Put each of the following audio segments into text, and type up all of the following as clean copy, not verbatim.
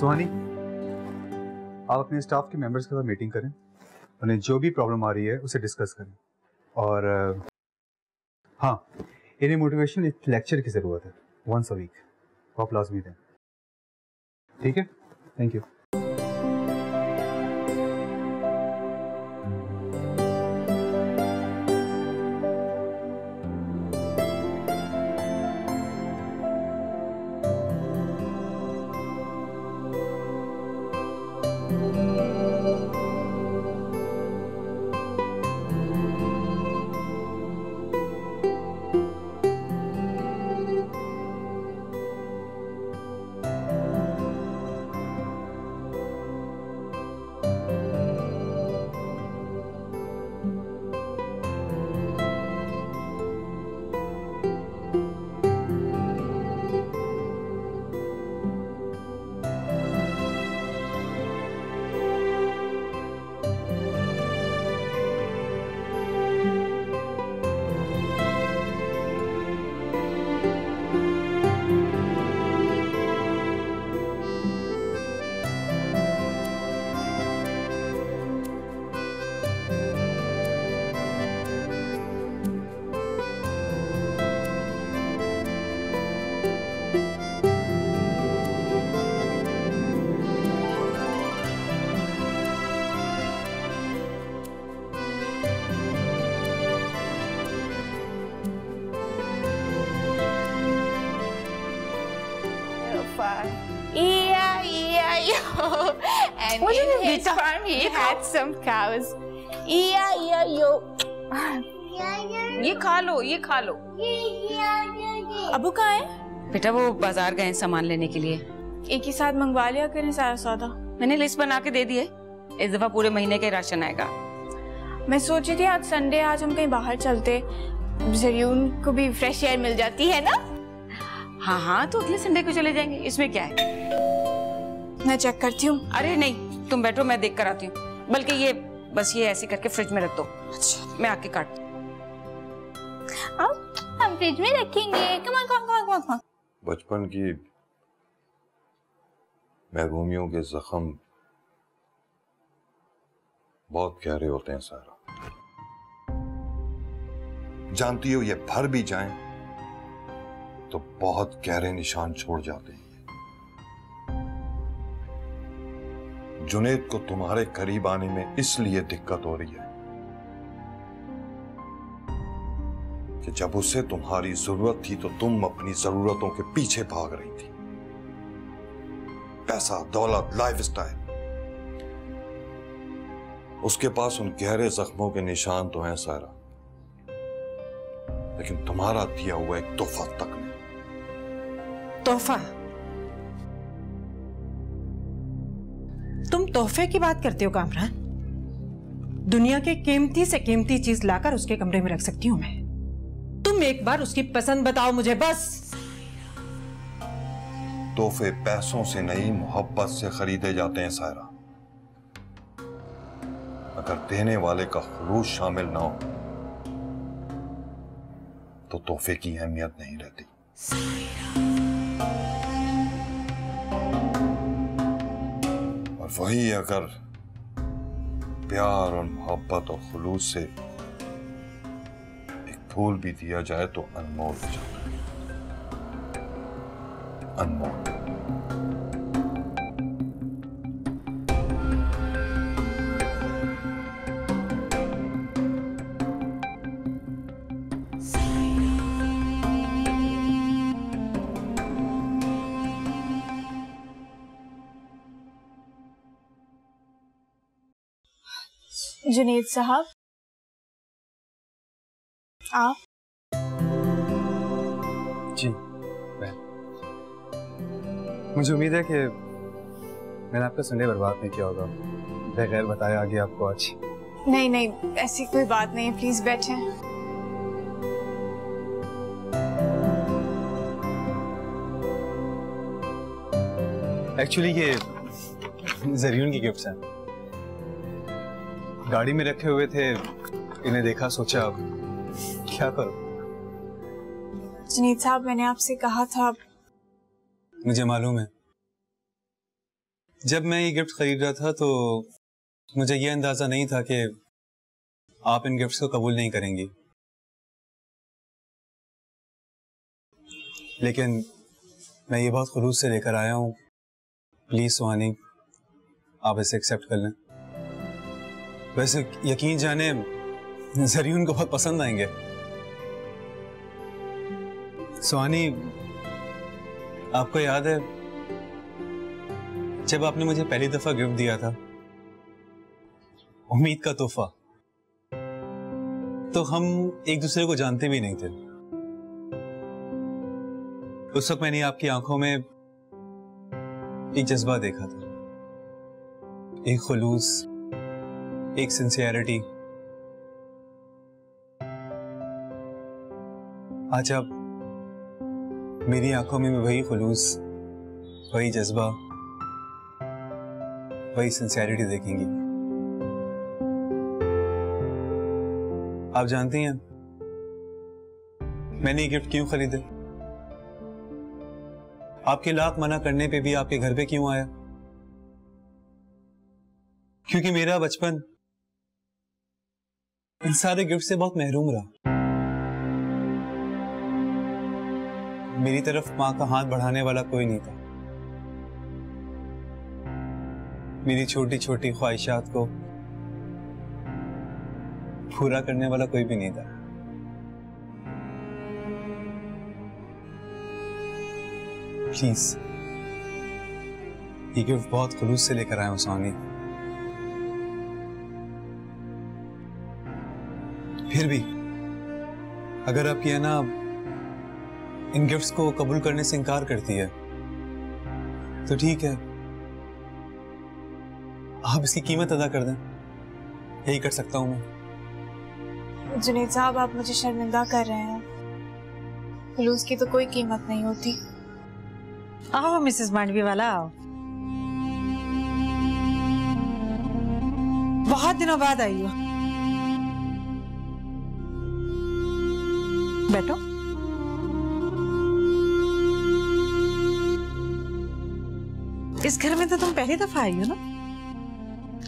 सुहानी, आप अपने स्टाफ के मेंबर्स के साथ मीटिंग करें, उन्हें जो भी प्रॉब्लम आ रही है उसे डिस्कस करें। और हाँ, इन्हें मोटिवेशन लेक्चर की ज़रूरत है, वंस अ वीक आप लाजमी दें। ठीक है, thank you. And in his farm he had some cows. E-I-E-I-O. ये खा लो, ये खा लो। अबू कहाँ है? बेटा वो बाजार गए सामान लेने के लिए। एक ही साथ मंगवा लिया करें सारा सौदा। मैंने लिस्ट बना के दे दी है, इस दफा पूरे महीने का राशन आएगा। मैं सोच रही थी आज संडे, आज हम कहीं बाहर चलते, जरियून को भी फ्रेश एयर मिल जाती है ना। हाँ हाँ, तो अगले संडे को चले जाएंगे, इसमें क्या है। मैं चेक करती हूँ। अरे नहीं, तुम बैठो, मैं देख कर आती हूँ। बल्कि ये बस ये ऐसे करके फ्रिज में रख दो। अच्छा, मैं आके काट। हम फ्रिज में रखेंगे। Come on. बचपन की महरूमियों के जख्म बहुत गहरे होते हैं सारा। जानती हो, ये भर भी जाएं तो बहुत गहरे निशान छोड़ जाते हैं। जुनैद को तुम्हारे करीब आने में इसलिए दिक्कत हो रही है कि जब उसे तुम्हारी जरूरत थी तो तुम अपनी जरूरतों के पीछे भाग रही थी। पैसा, दौलत, लाइफस्टाइल, उसके पास उन गहरे जख्मों के निशान तो हैं सारा, लेकिन तुम्हारा दिया हुआ एक तोहफा तक नहीं। तोहफा? तुम तोहफे की बात करते हो कामरान? दुनिया के कीमती से कीमती चीज लाकर उसके कमरे में रख सकती हूं मैं। तुम एक बार उसकी पसंद बताओ मुझे बस। तोहफे पैसों से नहीं, मोहब्बत से खरीदे जाते हैं सायरा। अगर देने वाले का खुलूस शामिल ना हो तो तोहफे की अहमियत नहीं रहती। और वही अगर प्यार और मोहब्बत और खुलूस से एक फूल भी दिया जाए तो अनमोल हो जाता है। अनमोल। जुनैद साहब, आप? जी, मुझे उम्मीद है कि मैंने आपका संडे बर्बाद नहीं किया होगा बगैर बताए आगे आपको आज। नहीं नहीं, ऐसी कोई बात नहीं है, प्लीज बैठें। एक्चुअली ये जरियून की गिफ्ट्स हैं, गाड़ी में रखे हुए थे, इन्हें देखा, सोचा क्या करो। जुनैद साहब, मैंने आपसे कहा था। मुझे मालूम है, जब मैं ये गिफ्ट खरीद रहा था तो मुझे ये अंदाजा नहीं था कि आप इन गिफ्ट्स को कबूल नहीं करेंगी, लेकिन मैं ये बहुत खुलूस से लेकर आया हूँ। प्लीज सुहानी, आप इसे एक्सेप्ट कर लें। वैसे यकीन जाने ज़रियुन को बहुत पसंद आएंगे। सुहानी, आपको याद है जब आपने मुझे पहली दफा गिफ्ट दिया था, उम्मीद का तोहफा, तो हम एक दूसरे को जानते भी नहीं थे। उस वक्त मैंने आपकी आंखों में एक जज्बा देखा था, एक खुलूस, एक सिंसियरिटी। आज आप मेरी आंखों में वही खुलूस, वही जज्बा, वही सिंसियरिटी देखेंगी। आप जानती हैं मैंने ये गिफ्ट क्यों खरीदे? आपके लाख मना करने पे भी आपके घर पे क्यों आया? क्योंकि मेरा बचपन इन सारे गिफ्ट से बहुत महरूम रहा। मेरी तरफ मां का हाथ बढ़ाने वाला कोई नहीं था। मेरी छोटी छोटी ख्वाहिशात को पूरा करने वाला कोई भी नहीं था। प्लीज, ये गिफ्ट बहुत खुलूस से लेकर आया हूं सोनी। फिर भी अगर आप ये ना इन गिफ्ट्स को कबूल करने से इनकार करती है तो ठीक है, आप इसकी कीमत अदा कर दें। यही कर सकता हूं मैं। जुनैद साहब, आप मुझे शर्मिंदा कर रहे हैं। खुलूस की तो कोई कीमत नहीं होती। आओ मिसेस मांडवी वाला, आओ। बहुत दिनों बाद आई हो। बैठो। इस घर में तो तुम पहली दफा आई हो ना?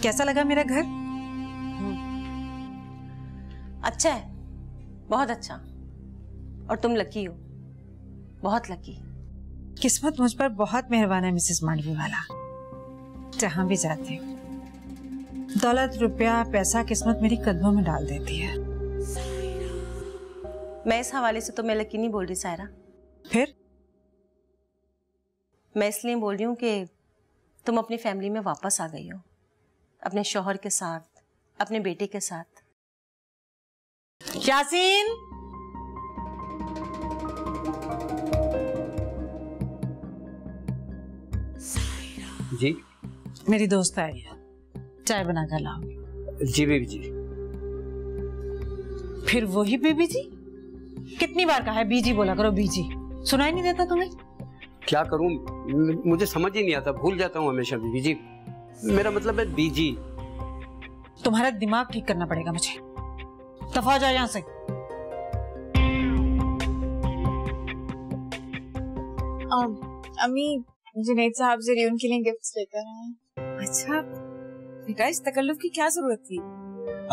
कैसा लगा मेरा घर? अच्छा है, बहुत अच्छा। और तुम लकी हो, बहुत लकी। किस्मत मुझ पर बहुत मेहरबान है मिसेस मांडवी वाला। जहां भी जाती हूँ, दौलत, रुपया, पैसा किस्मत मेरी कदमों में डाल देती है। मैं इस हवाले से तो मैं लकी नहीं बोल रही सायरा। फिर? मैं इसलिए बोल रही हूँ कि तुम अपनी फैमिली में वापस आ गई हो, अपने शौहर के साथ, अपने बेटे के साथ। यासीन, जी मेरी दोस्त आई है, चाय बना कर लाओ। जी बीबी जी। फिर वही बीबी जी? कितनी बार कहा है बीजी बोला करो, बीजी। सुनाई नहीं देता तुम्हें? क्या करूं, मुझे समझ ही नहीं आता, भूल जाता हूं हमेशा बीबी जी। मेरा मतलब है बीजी। तुम्हारा दिमाग ठीक करना पड़ेगा मुझे। दफा हो जाओ यहां से। अम्मी, जुनैद साहब ज़रियुन के लिए गिफ्ट्स लेकर आए हैं। अच्छा बेटा, इस तकल्लुफ की क्या जरूरत थी?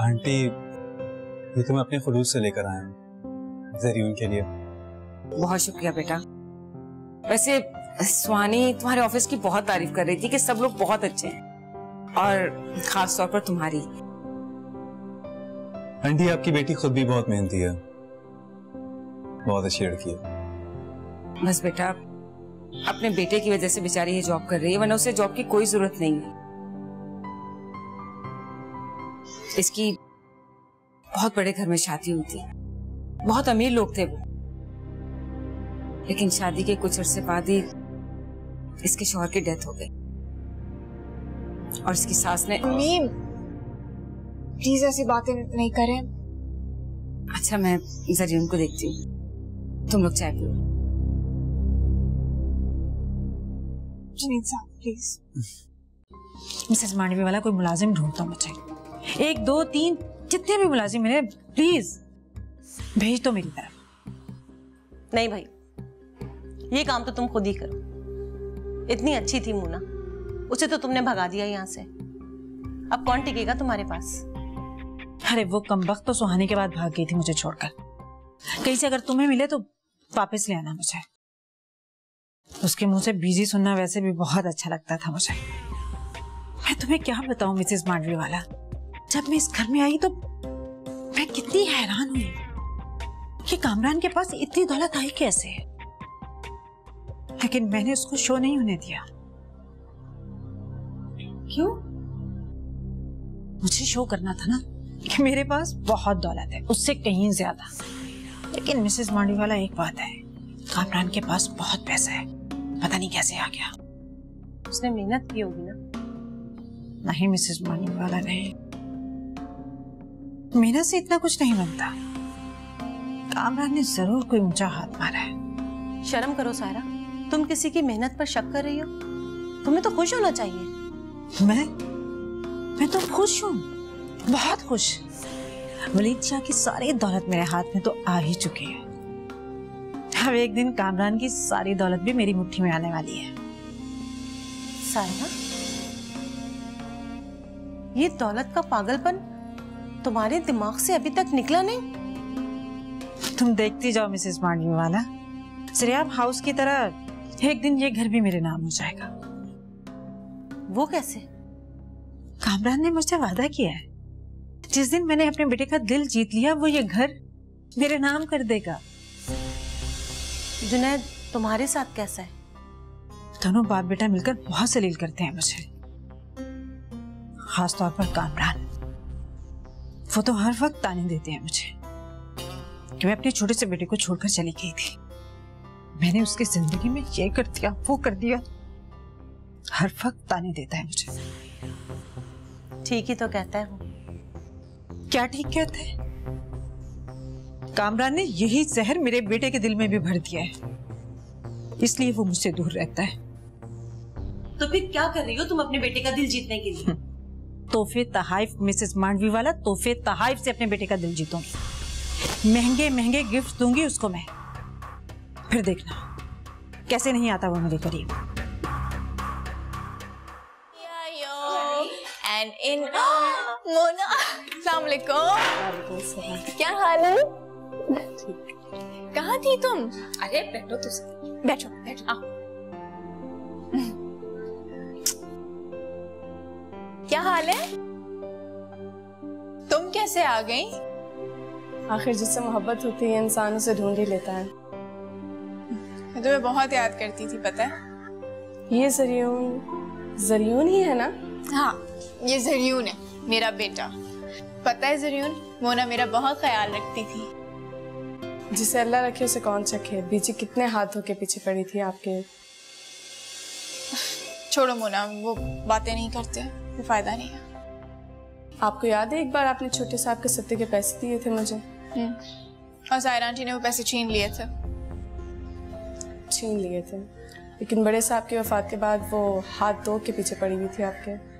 आंटी, ये तो मैं अपने खुलूस से लेकर आया हूँ ज़रियुन के लिए। बहुत शुक्रिया बेटा। वैसे सुहानी तुम्हारे ऑफिस की बहुत तारीफ कर रही थी कि सब लोग बहुत अच्छे हैं, और खास तौर पर तुम्हारी। आंटी, आपकी बेटी खुद भी बहुत मेहनती है, बहुत अच्छी लड़की है। बस बेटा, अपने बेटे की वजह से बेचारी ये जॉब कर रही है, वरना उसे जॉब की कोई जरूरत नहीं है। इसकी बहुत बड़े घर में शादी हुई थी, बहुत अमीर लोग थे वो, लेकिन शादी के कुछ अरसे बाद ही इसके शौहर की डेथ हो गई, और इसकी सास ने। अम्मी, प्लीज ऐसी बातें नहीं करें। अच्छा, मैं ज़रियुन को देखती हूँ, तुम लोग चाय पियो। जुनैद साहब प्लीज। मिसेस मांडवी वाला कोई मुलाजिम ढूंढता मुझे, 1, 2, 3 जितने भी मुलाजिम मेरे, प्लीज भेज दो मेरी तरफ। नहीं भाई, ये काम तो तुम खुद ही करो। इतनी अच्छी थी मुन्ना, उसे तो तुमने भगा दिया यहाँ से। अब कौन टिकेगा तुम्हारे पास? अरे वो कमबख्त तो सुहानी के बाद भाग गई थी मुझे छोड़कर। कहीं से अगर तुम्हें मिले तो वापस ले आना मुझे। उसके मुंह से बीजी सुनना वैसे भी बहुत अच्छा लगता था मुझे। मैं तुम्हें क्या बताऊं मिसेस मांडवी वाला, जब मैं इस घर में आई तो मैं कितनी हैरान हुई कि कामरान के पास इतनी दौलत आई कैसे। लेकिन मैंने उसको शो नहीं होने दिया। क्यों? मुझे शो करना था ना कि मेरे पास बहुत दौलत है, उससे कहीं ज्यादा। लेकिन मिसेस मांडवी वाला एक बात है, कामरान के पास बहुत पैसा है, पता नहीं कैसे आ गया। उसने मेहनत की होगी ना? नहीं मिसेस मांडवी वाला नहीं, मेहनत से इतना कुछ नहीं बनता। कामरान ने जरूर कोई ऊंचा हाथ मारा है। शर्म करो सायरा, तुम किसी की मेहनत पर शक कर रही हो? तुम्हें तो खुश होना चाहिए। मैं तो खुश हूँ, बहुत खुश। वलीद शाह की सारी दौलत मेरे हाथ में तो आ ही चुकी है। अब एक दिन कामरान की सारी दौलत भी मेरी मुट्ठी में आने वाली है। सायरा, ये दौलत का पागलपन तुम्हारे दिमाग से अभी तक निकला नहीं? तुम देखती जाओ मिसेस मांडवी वाला, सरियाब हाउस की तरह एक दिन ये घर भी मेरे नाम हो जाएगा। वो कैसे? कामरान ने मुझसे वादा किया है, जिस दिन मैंने अपने बेटे का दिल जीत लिया वो ये घर मेरे नाम कर देगा। जुनैद तुम्हारे साथ कैसा है? दोनों बाप बेटा मिलकर बहुत जलील करते हैं मुझे, खास तौर पर कामरान। वो तो हर वक्त ताने देते हैं मुझे कि मैं अपने छोटे से बेटे को छोड़कर चली गई थी, मैंने उसकी जिंदगी में ये कर दिया वो कर दिया। हर वक्त ताने देता है मुझे। ठीक ही तो कहता है वो। क्या ठीक कहते हैं? कामरान ने यही जहर मेरे बेटे के दिल में भी भर दिया है, इसलिए वो मुझसे दूर रहता है। तो फिर क्या कर रही हो तुम अपने बेटे का दिल जीतने के लिए? तोहफे तहाइफ मिसेस मांडवी वाला, तोहफे तहाइफ से अपने बेटे का दिल जीतूंगी। महंगे महंगे गिफ्ट दूंगी उसको मैं, फिर देखना कैसे नहीं आता वो मेरे करीब। And in मोना, अस्सलाम वालेकुम। क्या हाल है? कहाँ थी तुम? अरे बैठो तुम। बैठो बैठो, आओ। क्या हाल है? तुम कैसे आ गई? आखिर जिससे मोहब्बत होती है इंसान उसे ढूंढ ही लेता है। मैं तुम्हें बहुत याद करती थी, पता है? ये जरियून ही है ना? हाँ, ये जरियून है, मेरा बेटा। पता है जरियून, मोना मेरा बहुत ख्याल रखती थी। जिसे अल्लाह रखे उसे कौन चखे। बीची कितने हाथों के पीछे पड़ी थी आपके। छोड़ो मोना, वो बातें नहीं करते, कोई फायदा नहीं है। आपको याद है एक बार आपने छोटे साहब के सत्ते के पैसे दिए थे मुझे? और सायरा आंटी ने वो पैसे छीन लिए थे। छीन लिए थे, लेकिन बड़े साहब की वफात के बाद वो हाथ धो के पीछे पड़ी हुई थी आपके।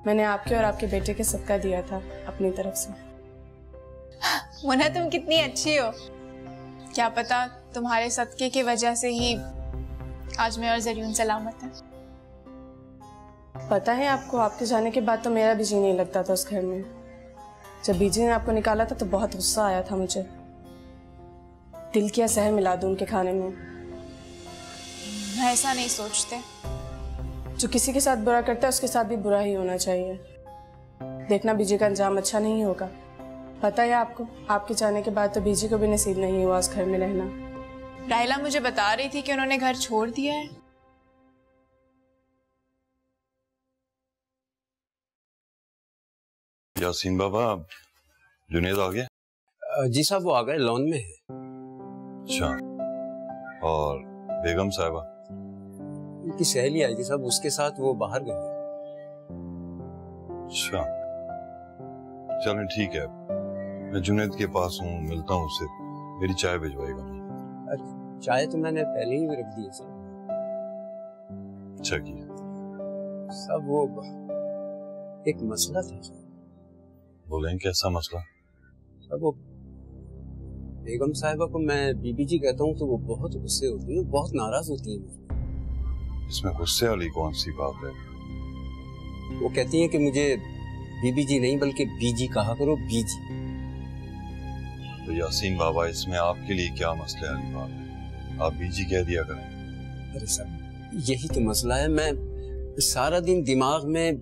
मैंने आपके और आपके बेटे के सदका दिया था अपनी तरफ से। मोना तुम कितनी अच्छी हो। क्या पता तुम्हारे सदके की वजह से ही आज मैं और जरियून सलामत है। पता है आपको, आपके जाने के बाद तो मेरा भी जी नहीं लगता था उस घर में। जब बीजी ने आपको निकाला था तो बहुत गुस्सा आया था मुझे। दिल किया जहर मिला दूं उनके खाने में। ऐसा नहीं सोचते। जो किसी के साथ बुरा करता है उसके साथ भी बुरा ही होना चाहिए। देखना बीजी का अंजाम अच्छा नहीं होगा। पता है आपको, आपके जाने के बाद तो बीजी को भी नसीब नहीं हुआ उस घर में रहना। राहिला मुझे बता रही थी कि उन्होंने घर छोड़ दिया है। यासीन बाबा, जुनेद आ गया? जी साहब, वो आ गए, लॉन में है। अच्छा, और बेगम साहिबा? उनकी सहेली आई थी साहब, उसके साथ वो बाहर गई। अच्छा, चलें ठीक है, मैं जुनेद के पास हूँ, मिलता हूँ उससे। मेरी चाय भिजवाएगा? चाय तो मैंने पहले ही रख दी है साहब। अच्छा किया साहब, वो एक मसला था। बोलें, कैसा मसला? अब वो बेगम साहिबा को मैं बीबी जी कहता हूँ तो वो बहुत गुस्से होती है, बहुत नाराज होती है। इसमें गुस्से वाली कौन सी बात है? वो कहती हैं कि मुझे बीबी जी नहीं बल्कि बीजी कहा करो, बीजी। तो यासीन बाबा, इसमें आपके लिए क्या मसले वाली बात है? आप बीजी कह दिया करें। अरे साहब, यही तो मसला है। मैं सारा दिन दिमाग में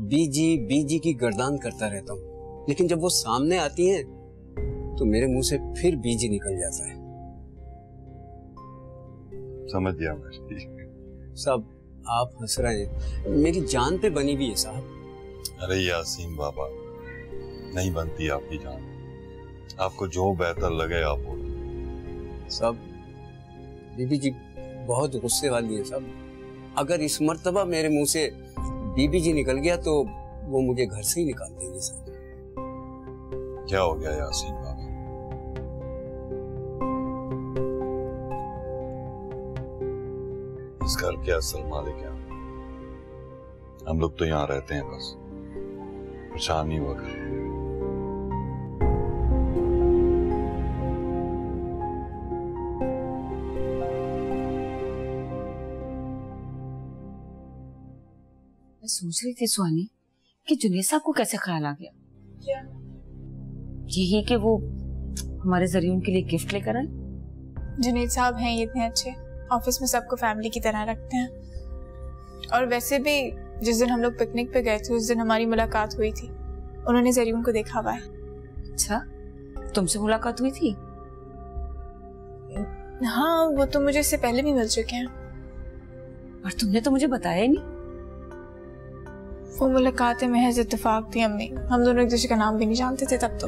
बीजी बीजी की गर्दान करता रहता हूँ, लेकिन जब वो सामने आती हैं तो मेरे मुंह से फिर बीजी निकल जाता है। समझ गया मैं। साहब, आप हंस रहे हैं, मेरी जान पे बनी हुई है साहब। अरे यासीन बाबा, नहीं बनती आपकी जान। आपको जो बेहतर लगे आप बोलो। साहब, बीबी जी बहुत गुस्से वाली है साहब। अगर इस मर्तबा मेरे मुंह से बीबी जी निकल गया तो वो मुझे घर से ही निकाल देंगे साहब। क्या हो गया यासीन बाबा? इस घर के असल मालिक हैं हम लोग, तो यहाँ रहते हैं बस। परेशान नहीं हुआ कर। मैं सोच रही थी सुहानी कि जुनेद साहब को कैसे ख्याल आ गया। क्या? यही कि वो हमारे जरिए उनके लिए गिफ्ट लेकर आए। जुनेद साहब हैं ये इतने अच्छे, ऑफिस में सबको फैमिली की तरह रखते हैं। और वैसे भी जिस दिन हम लोग पिकनिक पे गए थे उस दिन हमारी मुलाकात हुई थी, उन्होंने जरिए उनको देखा हुआ है। अच्छा, तुमसे मुलाकात हुई थी? हाँ, वो तो मुझे इससे पहले भी मिल चुके हैं। और तुमने तो मुझे बताया ही नहीं। वो मुलाकातें महज इत्तेफाक थी अम्मी, हम दोनों एक दूसरे का नाम भी नहीं जानते थे तब तो।